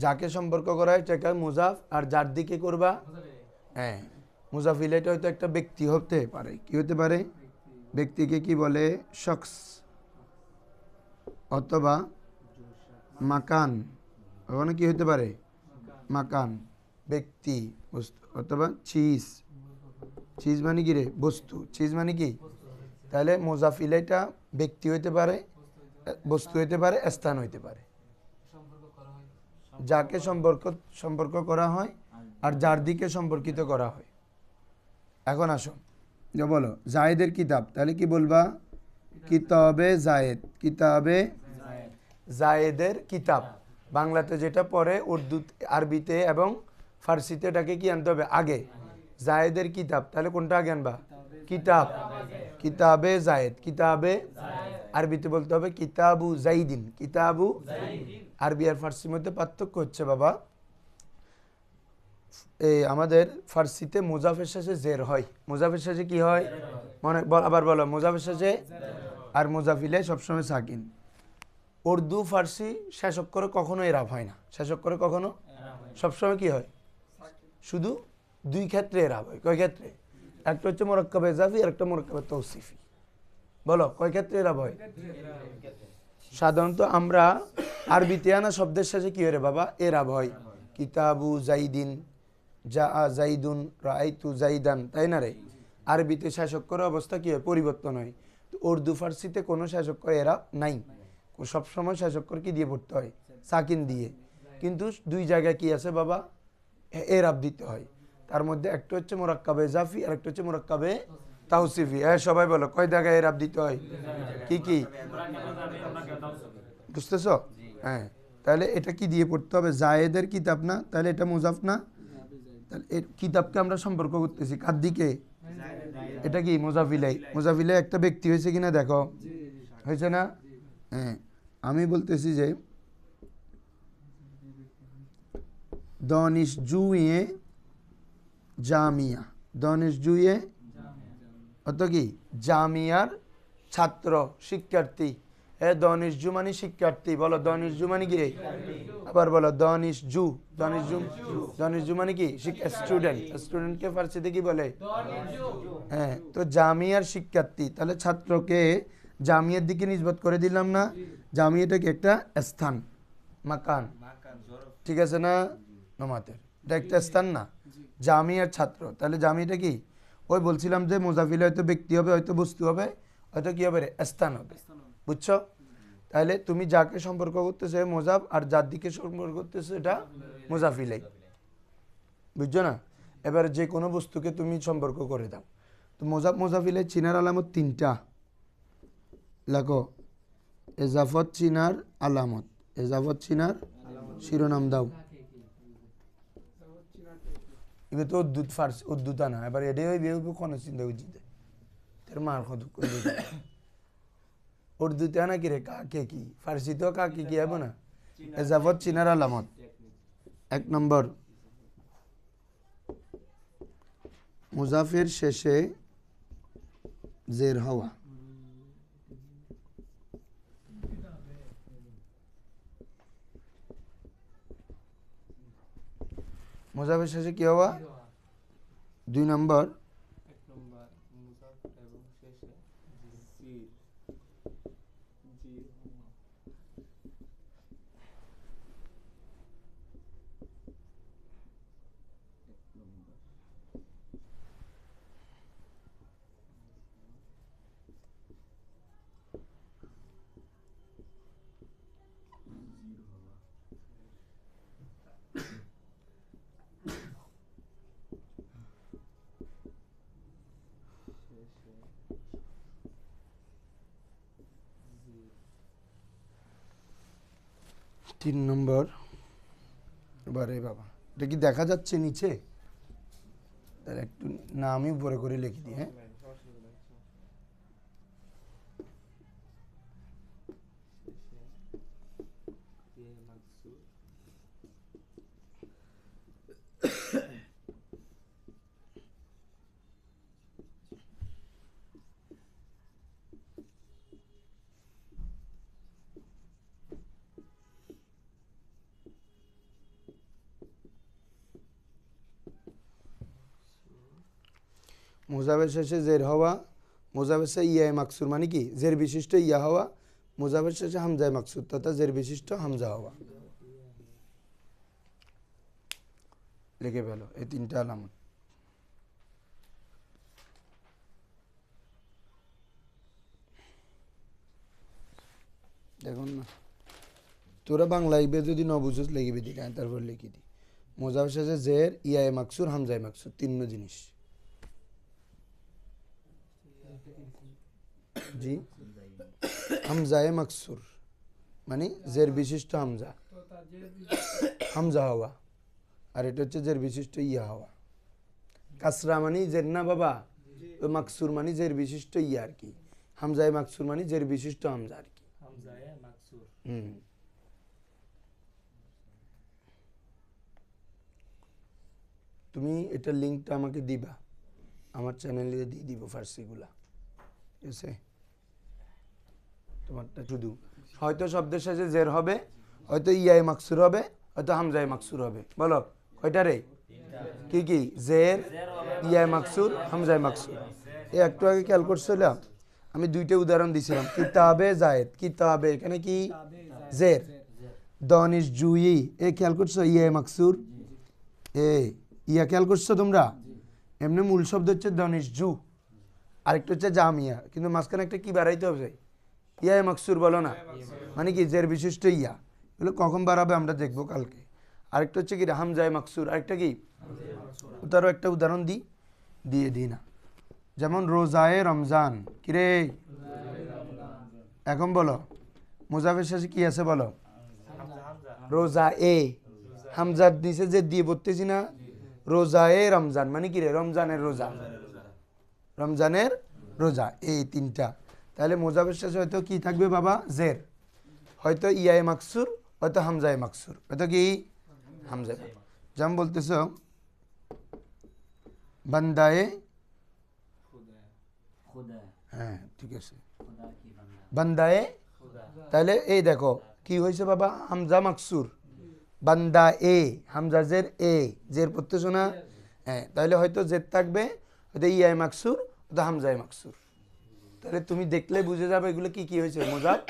যাকে সম্পর্ক করা হয় সেটা মুজাফ, আর যার দিকে করবা, হ্যাঁ মুজাফ ইলাইটা হয়তো একটা ব্যক্তি হতে পারে। কি হতে পারে? ব্যক্তিকে কি বলে? শখস, অথবা মাকান। ওখানে কি হতে পারে? মাকান, ব্যক্তি, বস্তু, অথবা চিজ। চিজ মানে কি রে? বস্তু। চিজ মানে কি? তাহলে মুজাফ ইলাইটা ব্যক্তি হইতে পারে, বস্তু হইতে পারে, স্থান হইতে পারে। যাকে সম্পর্ক করা হয় আর যার দিকে সম্পর্কিত করা হয়। এখন আসো বলো জায়েদের কিতাব, তাহলে কি বলবা? কিতাবে জায়েদ। কিতাবে জায়েদের কিতাব। বাংলাতে যেটা পরে, উর্দু আরবিতে এবং ফার্সিতে এটাকে কি আনতে হবে? আগে। জায়েদের কিতাব, তাহলে কোনটা আগে আনবা? কিতাব। কিতাবে জায়েদ। কিতাবে আরবিতে বলতে হবে কিতাবু জাইদিন। কিতাবু আরবি আর ফার্সির মধ্যে পার্থক্য হচ্ছে বাবা, আমাদের ফার্সিতে মুজাফের শেষে জের হয়। মুজাফের শেষে কি হয়? মনে আবার বলো, মুজাফের শেষে, আর মুজাফিলে সবসময় সাকিন। উর্দু ফার্সি শেষ অক্ষরে কখনো এরাব হয় না। শেষ অক্ষরে কখনো, সবসময় কি হয়? শুধু দুই ক্ষেত্রে এরাব হয়। কয় ক্ষেত্রে? একটা হচ্ছে মুরাক্কাবে ইজাফি আর একটা মুরাক্কাবে তাওসিফি। বলো কয় ক্ষেত্রে এরাব হয়? সাধারণত আমরা আরবিতে আনা শব্দের শেষে কি হয় বাবা? এরাব হয়। কিতাবু জাইদিন, যা জাইদুন, রাআইতু জাইদান, তাই না রে? আরবিতে শেষ অক্ষরের অবস্থা কি হয়? পরিবর্তন হয়। তো উর্দু ফার্সিতে কোনো শেষ অক্ষর এরাব নাই। সবসময় শেষ অক্ষর কি দিয়ে পড়তে হয়? সাকিন দিয়ে। কিন্তু দুই জায়গায় কি আছে বাবা? এরাব দিতে হয়। তার মধ্যে একটা হচ্ছে মুরাক্কাবে ইজাফি আর একটা হচ্ছে মুরাক্কাবে তাওসিফি। হ্যাঁ সবাই বলো কয় জায়গায় এরাব দিতে হয়? কি কি বুঝতেছ? হ্যাঁ, তাহলে এটা কি দিয়ে পড়তে হবে? জায়েদের কিতাব না, তাহলে এটা মুজাফ না। তাহলে এর কিতাবকে আমরা সম্পর্ক করতেছি কার দিকে? এটা কি মুজাফিলাই। মুজাফিলাই একটা ব্যক্তি হয়েছে কিনা দেখো, হয়েছে না? হ্যাঁ, আমি বলতেছি যে দানিশজুয়ে জামিয়া। দানিশজুয়ে অত কি? জামিয়ার ছাত্র, শিক্ষার্থী। হ্যাঁ, দানিশজু মানে শিক্ষার্থী। বলো দানিশজু মানে কি রে? আবার বলো দানিশজু। দানিশজু মানে কি? স্টুডেন্ট। স্টুডেন্টকে ফার্সিতে কি বলে? হ্যাঁ, তো জামিয়ার শিক্ষার্থী, তাহলে ছাত্রকে জামিয়ার দিকে নিসবত করে দিলাম না? জামিয়াটা কি একটা স্থান, মাকান, ঠিক আছে না? নমাতের এটা একটা স্থান না? জামিয়ার ছাত্র, তাহলে জামিয়াটা কি? ওই বলছিলাম যে মুজাফিলে হয়তো ব্যক্তি হবে, হয়তো বস্তু হবে, হয়তো কি হবে রে স্থান হবে বুঝছো তাহলে তুমি যাকে সম্পর্ক করতেছো মোজাফ আর যার দিকে সম্পর্ক করতেছো এটা মোজাফ ইলাই বুঝছো না এবার যে কোনো বস্তুকে তুমি সম্পর্ক করে দাও তো মোজাফ মোজাফ ইলাই চিনার আলামত তিনটা লেখো এজাফত চিনার আলামত এজাফত চিনার শিরোনাম দাও এবার তো উদ্দুত ফার্সি উদ্দুত না এবার এটাই কোনো চিন্তা বুঝিতে তোর মার কত উর্দুতে না কি রে কাকে কি ফার্সিতেও কাকে কি হবে না এজাফত চিনার আলামত 1 নম্বর মুজাফের শেষে জের হওয়া মুজাফের শেষে কি হওয়া 2 নম্বর তিন নম্বর এবারে বাবা এটা কি দেখা যাচ্ছে নিচে তাহলে একটু না আমি উপরে করে লিখে দিই হ্যাঁ মুজাফের শেষে জের হওয়া মুজাফের শেষে ইয়া মাকসুর মানে কি জের বিশিষ্ট ইয়া হওয়া মুজাফের শেষে হামজায় মাকসুর তথা জের বিশিষ্ট হামজা হওয়া লিখে ফেলো এই তিনটা আলামত দেখুন না তোরা বাংলায় যদি ন বুঝোস লিখবি দি তারপর লিখি দি মুজাফের শেষে জের ইয়া মাকসুর হামজায় মাকসুর তিন জিনিস জি হামজায়ে মাকসুর মানে জের বিশিষ্ট হামজা হামজা হওয়া আর এটা হচ্ছে জের বিশিষ্ট ইয়া হওয়া কাসরা মানে জের না বাবা ওই মাকসুর মানে জের বিশিষ্ট ইয়া আর কি হামজায়ে মাকসুর মানে জের বিশিষ্ট হামজা আর কি হামজায়ে মাকসুর তুমি এটার লিঙ্কটা আমাকে দিবা আমার চ্যানেলে দিয়ে দিব ফার্সিগুলা ঠিক আছে তোমারটা শুধু হয়তো শব্দের শেষে জের হবে হয়তো ইয়ায়ে মাকসুর হবে হয়তো হামজায়ে মাকসুর হবে বলো কয়টা রে কি কি জের ইয়ায়ে মাকসুর হামজায়ে মাকসুর এই একটু আগে খেয়াল করছিলাম আমি দুইটা উদাহরণ দিয়েছিলাম কিতাবে জায়েদ কিতাবে এখানে কি জের দনিশ জুই এ খেয়াল করছো ইয়ায়ে মাকসুর এ ইয়া খেয়াল করছো তোমরা এমনি মূল শব্দ হচ্ছে দনিশ জু আরেকটা হচ্ছে জামিয়া কিন্তু মাঝখানে একটা কি বাড়াইতে হবে ইয়া মাকসুর বলো না মানে কি জের বিশিষ্ট ইয়া এগুলো কখন বাড়াবে আমরা দেখবো কালকে আরেকটা হচ্ছে কি হামজায়ে মাকসুর আরেকটা কি তারও একটা উদাহরণ দিয়ে দিই না যেমন রোজায়ে রমজান কিরে এখন বলো মুজাফের শেষে কি আছে বলো রোজা এ হামজার নিচে যে দিয়ে বলতেছি না রোজায়ে রমজান মানে কি রে রমজানের রোজা রমজানের রোজা এই তিনটা তাহলে মুজাফের শেষে হয়তো কি থাকবে বাবা জের হয়তো ইয়ায়ে মাকসুর হয়তো হামজায়ে মাকসুর হয়তো কি হামজায়ে যেমন বলতেছ বান্দায়ে হ্যাঁ ঠিক আছে বান্দায়ে তাহলে এই দেখো কি হয়েছে বাবা হামজা মাকসুর বান্দা এ হামজা জের এ জের পড়তেছো না হ্যাঁ তাহলে হয়তো জের থাকবে হয়তো ইয়ায়ে মাকসুর হয়তো হামজায়ে মাকসুর তাহলে তুমি দেখলে বুঝে যাবে এগুলো কি কি হয়েছে মজাব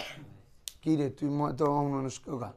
কি রে তুই তো অমনস্ক গা